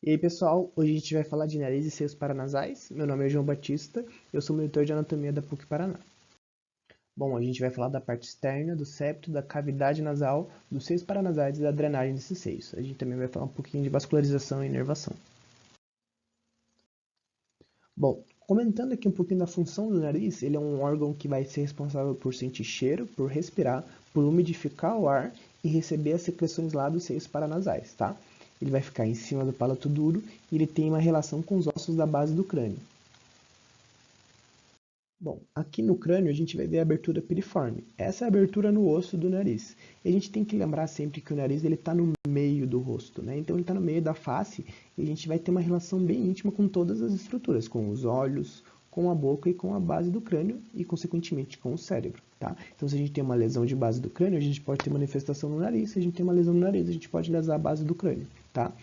E aí, pessoal, hoje a gente vai falar de nariz e seios paranasais. Meu nome é João Batista, eu sou monitor de anatomia da PUC Paraná. Bom, a gente vai falar da parte externa, do septo, da cavidade nasal, dos seios paranasais e da drenagem desses seios. A gente também vai falar um pouquinho de vascularização e inervação. Bom, comentando aqui um pouquinho da função do nariz, ele é um órgão que vai ser responsável por sentir cheiro, por respirar, por umidificar o ar e receber as secreções lá dos seios paranasais, tá? Ele vai ficar em cima do palato duro e ele tem uma relação com os ossos da base do crânio. Bom, aqui no crânio a gente vai ver a abertura piriforme. Essa é a abertura no osso do nariz. E a gente tem que lembrar sempre que o nariz está no meio do rosto, né? Então ele está no meio da face e a gente vai ter uma relação bem íntima com todas as estruturas, com os olhos, com a boca e com a base do crânio e, consequentemente, com o cérebro, tá? Então se a gente tem uma lesão de base do crânio, a gente pode ter manifestação no nariz. Se a gente tem uma lesão no nariz, a gente pode lesar a base do crânio, tá?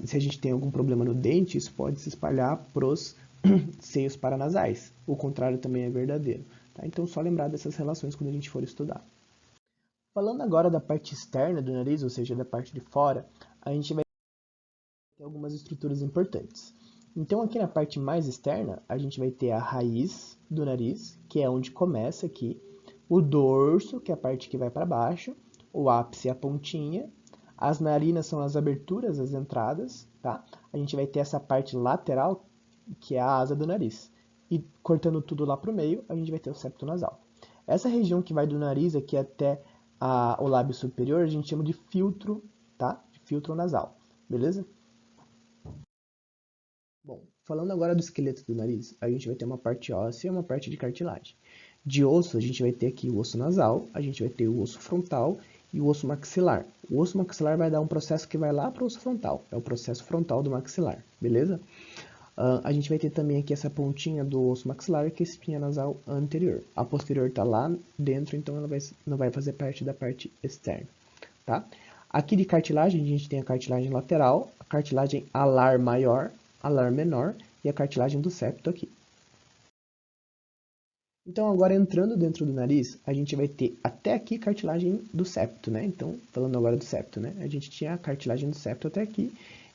Se a gente tem algum problema no dente, isso pode se espalhar para os seios paranasais. O contrário também é verdadeiro. Tá? Então, só lembrar dessas relações quando a gente for estudar. Falando agora da parte externa do nariz, ou seja, da parte de fora, a gente vai ter algumas estruturas importantes. Então, aqui na parte mais externa, a gente vai ter a raiz do nariz, que é onde começa aqui, o dorso, que é a parte que vai para baixo, o ápice é a pontinha, as narinas são as aberturas, as entradas, tá? A gente vai ter essa parte lateral, que é a asa do nariz. E cortando tudo lá para o meio, a gente vai ter o septo nasal. Essa região que vai do nariz aqui até o lábio superior, a gente chama de filtro, tá? De filtro nasal, beleza? Bom, falando agora do esqueleto do nariz, a gente vai ter uma parte óssea e uma parte de cartilagem. De osso, a gente vai ter aqui o osso nasal, a gente vai ter o osso frontal e o osso maxilar. O osso maxilar vai dar um processo que vai lá para o osso frontal, é o processo frontal do maxilar, beleza? A gente vai ter também aqui essa pontinha do osso maxilar, que é a espinha nasal anterior. A posterior está lá dentro, então ela não vai fazer parte da parte externa, tá? Aqui de cartilagem, a gente tem a cartilagem lateral, a cartilagem alar maior, alar menor e a cartilagem do septo aqui. Então, agora entrando dentro do nariz, a gente vai ter até aqui cartilagem do septo, né? Então, falando agora do septo, né? A gente tinha a cartilagem do septo até aqui,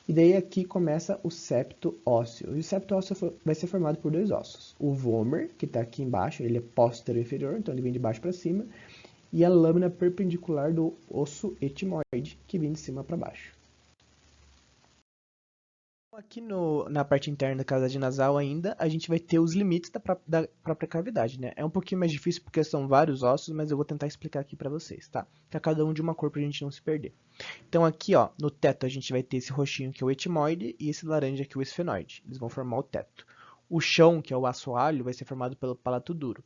e daí aqui começa o septo ósseo. E o septo ósseo vai ser formado por dois ossos. O vomer, que está aqui embaixo, ele é posterior inferior, então ele vem de baixo para cima, e a lâmina perpendicular do osso etimoide, que vem de cima para baixo. Aqui na parte interna da cavidade nasal ainda, a gente vai ter os limites da própria cavidade, né? É um pouquinho mais difícil porque são vários ossos, mas eu vou tentar explicar aqui para vocês, tá? Para cada um de uma cor para a gente não se perder. Então aqui, ó, no teto a gente vai ter esse roxinho que é o etimoide e esse laranja que é o esfenoide. Eles vão formar o teto. O chão, que é o assoalho, vai ser formado pelo palato duro.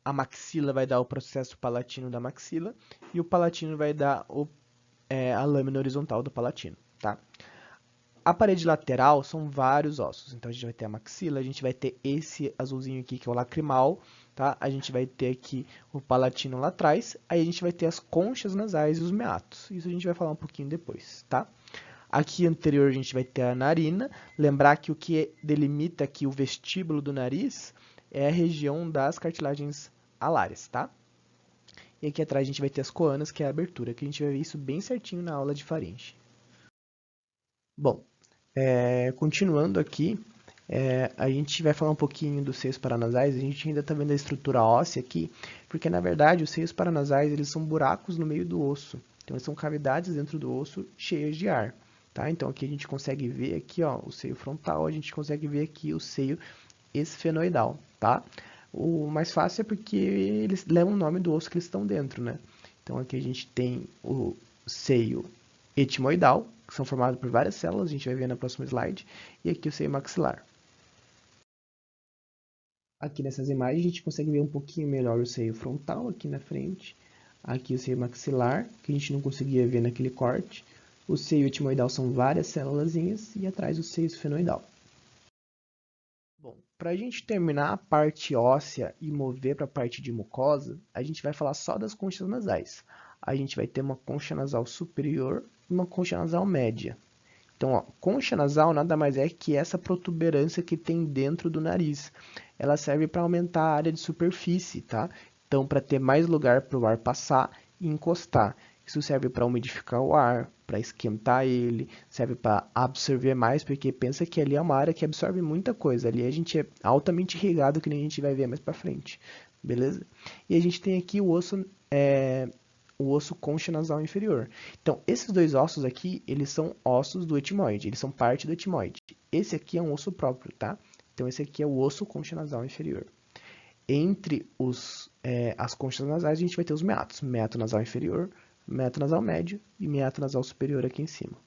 A maxila vai dar o processo palatino da maxila e o palatino vai dar a lâmina horizontal do palatino, tá? A parede lateral são vários ossos. Então a gente vai ter a maxila, a gente vai ter esse azulzinho aqui que é o lacrimal, tá? A gente vai ter aqui o palatino lá atrás, aí a gente vai ter as conchas nasais e os meatos. Isso a gente vai falar um pouquinho depois, tá? Aqui anterior a gente vai ter a narina. Lembrar que o que delimita aqui o vestíbulo do nariz é a região das cartilagens alares, tá? E aqui atrás a gente vai ter as coanas, que é a abertura, que a gente vai ver isso bem certinho na aula de faringe. Bom, continuando aqui, a gente vai falar um pouquinho dos seios paranasais. A gente ainda está vendo a estrutura óssea aqui, porque na verdade os seios paranasais eles são buracos no meio do osso. Então eles são cavidades dentro do osso cheias de ar. Tá? Então aqui a gente consegue ver aqui, ó, o seio frontal, a gente consegue ver aqui o seio esfenoidal. Tá? O mais fácil é porque eles levam o nome do osso que eles estão dentro, né? Então aqui a gente tem o seio etimoidal, que são formados por várias células, a gente vai ver na próxima slide, e aqui o seio maxilar. Aqui nessas imagens a gente consegue ver um pouquinho melhor o seio frontal aqui na frente, aqui o seio maxilar, que a gente não conseguia ver naquele corte, o seio etimoidal são várias célulazinhas, e atrás o seio esfenoidal. Bom, para a gente terminar a parte óssea e mover para a parte de mucosa, a gente vai falar só das conchas nasais. A gente vai ter uma concha nasal superior e uma concha nasal média. Então, ó, concha nasal nada mais é que essa protuberância que tem dentro do nariz. Ela serve para aumentar a área de superfície, tá? Então, para ter mais lugar para o ar passar e encostar. Isso serve para umidificar o ar, para esquentar ele, serve para absorver mais, porque pensa que ali é uma área que absorve muita coisa. Ali a gente é altamente irrigado, que nem a gente vai ver mais para frente, beleza? E a gente tem aqui o osso concha nasal inferior. Então, esses dois ossos aqui, eles são ossos do etimoide, eles são parte do etimoide. Esse aqui é um osso próprio, tá? Então, esse aqui é o osso concha nasal inferior. Entre as conchas nasais, a gente vai ter os meatos. Meato nasal inferior, meato nasal médio e meato nasal superior aqui em cima.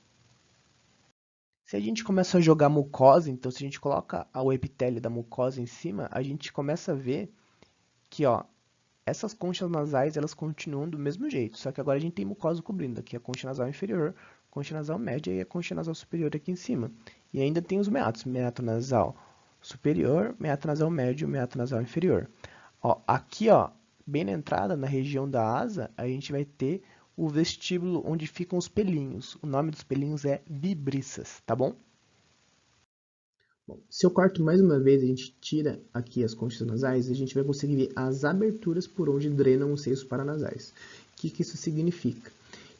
Se a gente começa a jogar mucosa, então se a gente coloca o epitélio da mucosa em cima, a gente começa a ver que, ó, essas conchas nasais, elas continuam do mesmo jeito, só que agora a gente tem mucosa cobrindo. Aqui a concha nasal inferior, concha nasal média e a concha nasal superior aqui em cima. E ainda tem os meatos, meato nasal superior, meato nasal médio, meato nasal inferior. Ó, aqui, ó, bem na entrada, na região da asa, a gente vai ter o vestíbulo onde ficam os pelinhos. O nome dos pelinhos é vibriças, tá bom? Bom, se eu corto mais uma vez, a gente tira aqui as conchas nasais, a gente vai conseguir ver as aberturas por onde drenam os seios paranasais. O que isso significa?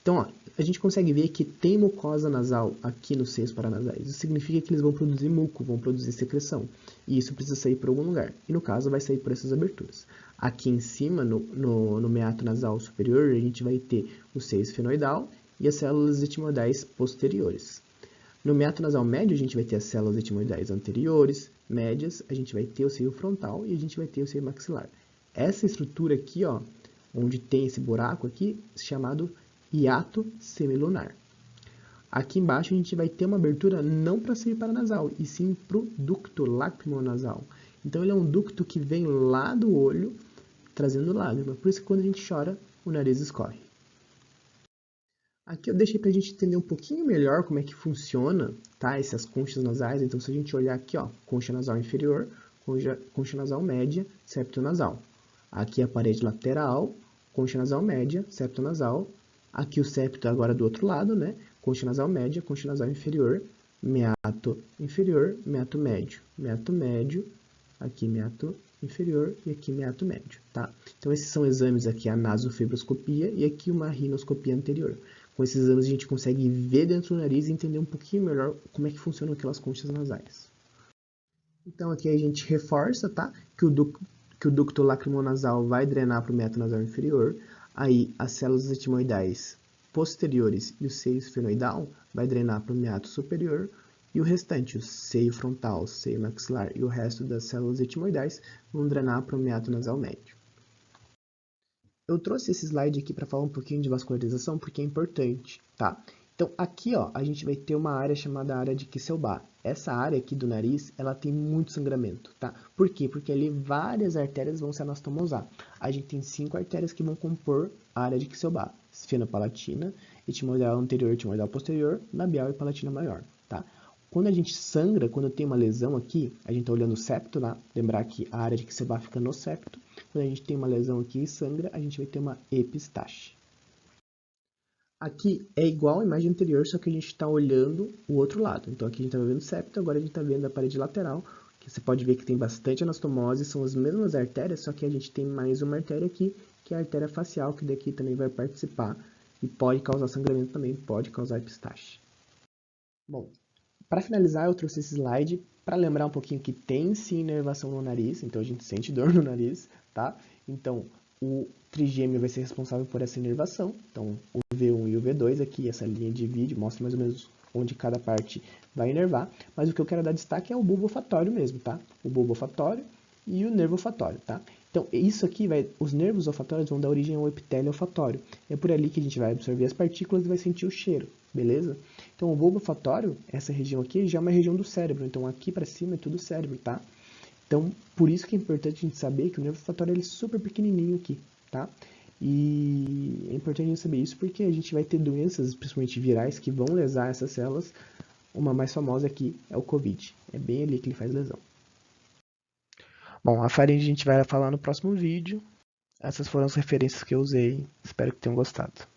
Então, ó, a gente consegue ver que tem mucosa nasal aqui nos seios paranasais. Isso significa que eles vão produzir muco, vão produzir secreção. E isso precisa sair por algum lugar. E no caso, vai sair por essas aberturas. Aqui em cima, no meato nasal superior, a gente vai ter o seio esfenoidal e as células etimoidais posteriores. No meato nasal médio, a gente vai ter as células etimoidais anteriores, médias, a gente vai ter o seio frontal e a gente vai ter o seio maxilar. Essa estrutura aqui, ó, onde tem esse buraco aqui, chamado hiato semilunar. Aqui embaixo a gente vai ter uma abertura não para seio paranasal, e sim para o ducto lacrimonasal. Então ele é um ducto que vem lá do olho, trazendo lágrima. Por isso que quando a gente chora, o nariz escorre. Aqui eu deixei para a gente entender um pouquinho melhor como é que funciona, tá, essas conchas nasais. Então, se a gente olhar aqui, ó, concha nasal inferior, concha nasal média, septo nasal. Aqui a parede lateral, concha nasal média, septo nasal. Aqui o septo agora do outro lado, né? Concha nasal média, concha nasal inferior, meato inferior, meato médio, aqui meato inferior e aqui meato médio, tá? Então, esses são exames aqui, a nasofibroscopia e aqui uma rinoscopia anterior. Com esses exames a gente consegue ver dentro do nariz e entender um pouquinho melhor como é que funcionam aquelas conchas nasais. Então aqui a gente reforça, tá? Que o ducto lacrimonasal vai drenar para o meato nasal inferior. Aí as células etimoidais posteriores e o seio esfenoidal vai drenar para o meato superior. E o restante, o seio frontal, o seio maxilar e o resto das células etimoidais vão drenar para o meato nasal médio. Eu trouxe esse slide aqui para falar um pouquinho de vascularização, porque é importante, tá? Então, aqui, ó, a gente vai ter uma área chamada área de Kisselbach. Essa área aqui do nariz, ela tem muito sangramento, tá? Por quê? Porque ali várias artérias vão se anastomosar. A gente tem 5 artérias que vão compor a área de Kisselbach. Esfenopalatina, etimoidal anterior, etimoidal posterior, labial e palatina maior, tá? Quando a gente sangra, quando tem uma lesão aqui, a gente está olhando o septo, né? Lembrar que a área de Kisselbach fica no septo. Quando a gente tem uma lesão aqui e sangra, a gente vai ter uma epistaxe. Aqui é igual à imagem anterior, só que a gente está olhando o outro lado. Então aqui a gente está vendo o septo, agora a gente está vendo a parede lateral, que você pode ver que tem bastante anastomose, são as mesmas artérias, só que a gente tem mais uma artéria aqui, que é a artéria facial, que daqui também vai participar e pode causar sangramento também, pode causar epistaxe. Bom, para finalizar, eu trouxe esse slide para lembrar um pouquinho que tem sim inervação no nariz, então a gente sente dor no nariz, tá? Então, o trigêmeo vai ser responsável por essa inervação. Então, o V1 e o V2 aqui, essa linha de vídeo, mostra mais ou menos onde cada parte vai inervar. Mas o que eu quero dar destaque é o bulbo olfatório mesmo, tá? O bulbo olfatório e o nervo olfatório, tá? Então, isso aqui os nervos olfatórios vão dar origem ao epitélio olfatório. É por ali que a gente vai absorver as partículas e vai sentir o cheiro, beleza? Então, o bulbo olfatório, essa região aqui, já é uma região do cérebro. Então, aqui para cima é tudo cérebro, tá? Então, por isso que é importante a gente saber que o nervo olfatório ele é super pequenininho aqui, tá? E é importante a gente saber isso porque a gente vai ter doenças, principalmente virais, que vão lesar essas células. Uma mais famosa aqui é o Covid. É bem ali que ele faz lesão. Bom, a faringe a gente vai falar no próximo vídeo. Essas foram as referências que eu usei. Espero que tenham gostado.